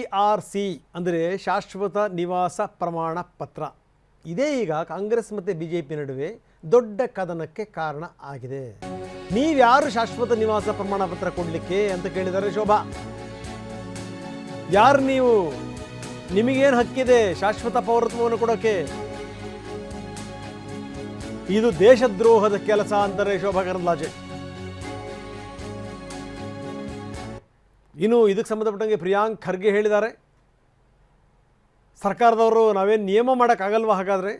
PRC ಅಂದರೆ ಶಾಶ್ವತ ನಿವಾಸ ಪ್ರಮಾಣ ಪತ್ರ. ಇದೇ ಈಗ ಕಾಂಗ್ರೆಸ್ ಮತ್ತು BJP ನಡುವೆ ದೊಡ್ಡ ಕದನಕ್ಕೆ ಕಾರಣ ಆಗಿದೆ. ನೀವ್ಯಾರು ಶಾಶ್ವತ ನಿವಾಸ ಪ್ರಮಾಣ ಪತ್ರ ಕೊಡಲಿಕ್ಕೆ ಅಂತ ಕೇಳಿದ್ದಾರೆ ಶೋಭಾ. ಯಾರು ನೀವು? ನಿಮಗೇನು ಹಕ್ಕಿದೆ ಶಾಶ್ವತ ಪೌರತ್ವವನ್ನು ಕೊಡೋಕ್ಕೆ? ಇದು ದೇಶದ್ರೋಹದ ಕೆಲಸ ಅಂತಾರೆ ಶೋಭಾ ಕರಂದ್ಲಾಜೆ. ಇನ್ನು ಇದಕ್ಕೆ ಸಂಬಂಧಪಟ್ಟಂಗೆ ಪ್ರಿಯಾಂಕ್ ಖರ್ಗೆ ಹೇಳಿದ್ದಾರೆ, ಸರ್ಕಾರದವರು ನಾವೇನು ನಿಯಮ ಮಾಡೋಕ್ಕಾಗಲ್ವ? ಹಾಗಾದರೆ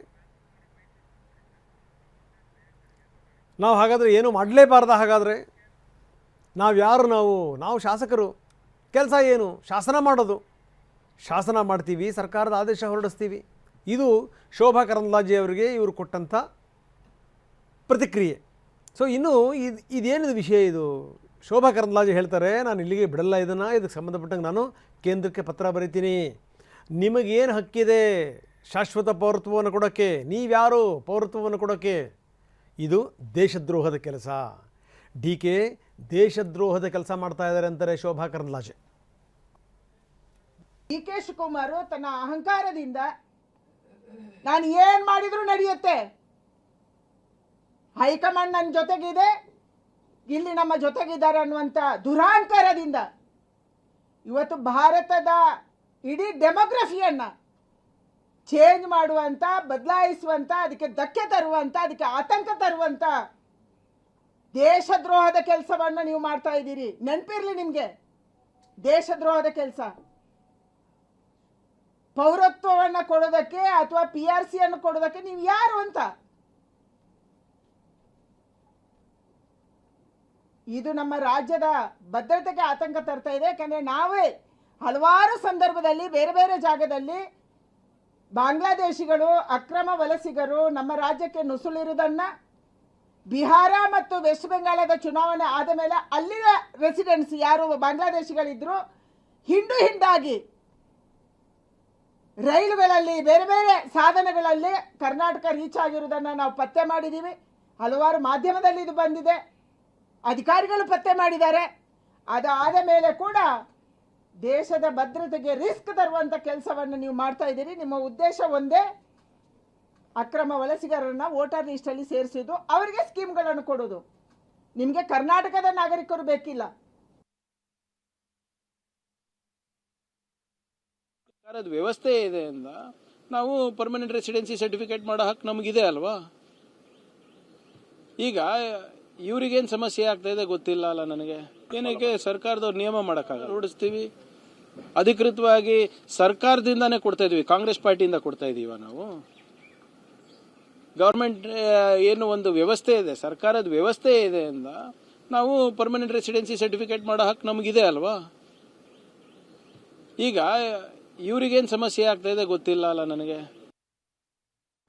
ನಾವು ಹಾಗಾದರೆ ಏನು ಮಾಡಲೇಬಾರ್ದ? ಹಾಗಾದರೆ ನಾವ್ಯಾರು? ನಾವು ಶಾಸಕರು. ಕೆಲಸ ಏನು? ಶಾಸನ ಮಾಡೋದು. ಶಾಸನ ಮಾಡ್ತೀವಿ, ಸರ್ಕಾರದ ಆದೇಶ ಹೊರಡಿಸ್ತೀವಿ. ಇದು ಶೋಭಾ ಕರಂದ್ಲಾಜೆ ಅವರಿಗೆ ಇವರು ಕೊಟ್ಟಂಥ ಪ್ರತಿಕ್ರಿಯೆ. ಸೊ ಇನ್ನು ಇದೇನಿದು ವಿಷಯ? ಇದು ಶೋಭಾ ಕರಂದ್ಲಾಜೆ ಹೇಳ್ತಾರೆ, ನಾನು ಇಲ್ಲಿಗೆ ಬಿಡಲ್ಲ ಇದನ್ನು, ಇದಕ್ಕೆ ಸಂಬಂಧಪಟ್ಟಂಗೆ ನಾನು ಕೇಂದ್ರಕ್ಕೆ ಪತ್ರ ಬರೀತೀನಿ. ನಿಮಗೇನು ಹಕ್ಕಿದೆ ಶಾಶ್ವತ ಪೌರತ್ವವನ್ನು ಕೊಡೋಕ್ಕೆ? ನೀವ್ಯಾರು ಪೌರತ್ವವನ್ನು ಕೊಡೋಕ್ಕೆ? ಇದು ದೇಶದ್ರೋಹದ ಕೆಲಸ. DK ದೇಶದ್ರೋಹದ ಕೆಲಸ ಮಾಡ್ತಾ ಇದ್ದಾರೆ ಅಂತಾರೆ ಶೋಭಾ ಕರಂದ್ಲಾಜೆ. DK ಶಿವಕುಮಾರ್ ತನ್ನ ಅಹಂಕಾರದಿಂದ ನಾನು ಏನು ಮಾಡಿದರೂ ನಡೆಯುತ್ತೆ, ಹೈಕಮಾಂಡ್ ನನ್ನ ಜೊತೆಗಿದೆ, ಇಲ್ಲಿ ನಮ್ಮ ಜೊತೆಗಿದ್ದಾರೆ ಅನ್ನುವಂಥ ದುರಹಂಕಾರದಿಂದ ಇವತ್ತು ಭಾರತದ ಇಡೀ ಡೆಮೋಗ್ರಫಿಯನ್ನು ಚೇಂಜ್ ಮಾಡುವಂಥ, ಬದಲಾಯಿಸುವಂಥ, ಅದಕ್ಕೆ ಧಕ್ಕೆ ತರುವಂಥ, ಅದಕ್ಕೆ ಆತಂಕ ತರುವಂಥ ದೇಶದ್ರೋಹದ ಕೆಲಸವನ್ನು ನೀವು ಮಾಡ್ತಾ ಇದ್ದೀರಿ. ನೆನಪಿರಲಿ ನಿಮಗೆ, ದೇಶದ್ರೋಹದ ಕೆಲಸ. ಪೌರತ್ವವನ್ನು ಕೊಡೋದಕ್ಕೆ ಅಥವಾ PRCಯನ್ನು ಕೊಡೋದಕ್ಕೆ ನೀವು ಯಾರು ಅಂತ? ಇದು ನಮ್ಮ ರಾಜ್ಯದ ಭದ್ರತೆಗೆ ಆತಂಕ ತರ್ತಾ ಇದೆ. ಯಾಕಂದರೆ ನಾವೇ ಹಲವಾರು ಸಂದರ್ಭದಲ್ಲಿ ಬೇರೆ ಬೇರೆ ಜಾಗದಲ್ಲಿ ಬಾಂಗ್ಲಾದೇಶಿಗಳು, ಅಕ್ರಮ ವಲಸಿಗರು ನಮ್ಮ ರಾಜ್ಯಕ್ಕೆ ನುಸುಳಿರುವುದನ್ನು, ಬಿಹಾರ ಮತ್ತು ವೆಸ್ಟ್ ಬೆಂಗಾಲದ ಚುನಾವಣೆ ಆದ ಮೇಲೆ ಅಲ್ಲಿನ ರೆಸಿಡೆನ್ಸ್ ಯಾರು ಬಾಂಗ್ಲಾದೇಶಿಗಳಿದ್ರು ಹಿಂಡಾಗಿ ರೈಲುಗಳಲ್ಲಿ ಬೇರೆ ಬೇರೆ ಸಾಧನಗಳಲ್ಲಿ ಕರ್ನಾಟಕ ರೀಚ್ ಆಗಿರುವುದನ್ನು ನಾವು ಪತ್ತೆ ಮಾಡಿದ್ದೀವಿ. ಹಲವಾರು ಮಾಧ್ಯಮದಲ್ಲಿ ಇದು ಬಂದಿದೆ, ಅಧಿಕಾರಿಗಳು ಪತ್ತೆ ಮಾಡಿದ್ದಾರೆ. ಅದಾದ ಮೇಲೆ ಕೂಡ ದೇಶದ ಭದ್ರತೆಗೆ ರಿಸ್ಕ್ ತರುವಂಥ ಕೆಲಸವನ್ನು ನೀವು ಮಾಡ್ತಾ ಇದ್ದೀರಿ. ನಿಮ್ಮ ಉದ್ದೇಶ ಒಂದೇ, ಅಕ್ರಮ ವಲಸಿಗರನ್ನು ವೋಟರ್ ಲಿಸ್ಟಲ್ಲಿ ಸೇರಿಸೋದು, ಅವರಿಗೆ ಸ್ಕೀಮ್ಗಳನ್ನು ಕೊಡೋದು. ನಿಮಗೆ ಕರ್ನಾಟಕದ ನಾಗರಿಕರು ಬೇಕಿಲ್ಲ. ಸರ್ಕಾರದ ವ್ಯವಸ್ಥೆ ಇದೆ ಅಂದ ನಾವು ಪರ್ಮನೆಂಟ್ ರೆಸಿಡೆನ್ಸಿ ಸರ್ಟಿಫಿಕೇಟ್ ಮಾಡೋ ಹಕ್ಕು ನಮಗಿದೆ ಅಲ್ವಾ? ಈಗ ಇವ್ರಿಗೇನು ಸಮಸ್ಯೆ ಆಗ್ತಾ ಇದೆ ಗೊತ್ತಿಲ್ಲ ಅಲ್ಲ ನನಗೆ. ಏನಕ್ಕೆ ಸರ್ಕಾರದವ್ರು ನಿಯಮ ಮಾಡೋಕ್ಕಾಗಲ್ಲ? ರೂಢಿಸ್ತೀವಿ ಅಧಿಕೃತವಾಗಿ, ಸರ್ಕಾರದಿಂದಾನೇ ಕೊಡ್ತಾ ಇದೀವಿ, ಕಾಂಗ್ರೆಸ್ ಪಾರ್ಟಿಯಿಂದ ಕೊಡ್ತಾ ಇದೀವ ನಾವು. ಗೌರ್ಮೆಂಟ್ ಏನು ಒಂದು ವ್ಯವಸ್ಥೆ ಇದೆ, ಸರ್ಕಾರದ ವ್ಯವಸ್ಥೆ ಇದೆ ಅಂದ ನಾವು ಪರ್ಮನೆಂಟ್ ರೆಸಿಡೆನ್ಸಿ ಸರ್ಟಿಫಿಕೇಟ್ ಮಾಡೋ ಹಕ್ಕು ನಮಗಿದೆ ಅಲ್ವಾ? ಈಗ ಇವ್ರಿಗೇನು ಸಮಸ್ಯೆ ಆಗ್ತಾ ಇದೆ ಗೊತ್ತಿಲ್ಲ ಅಲ್ಲ ನನಗೆ.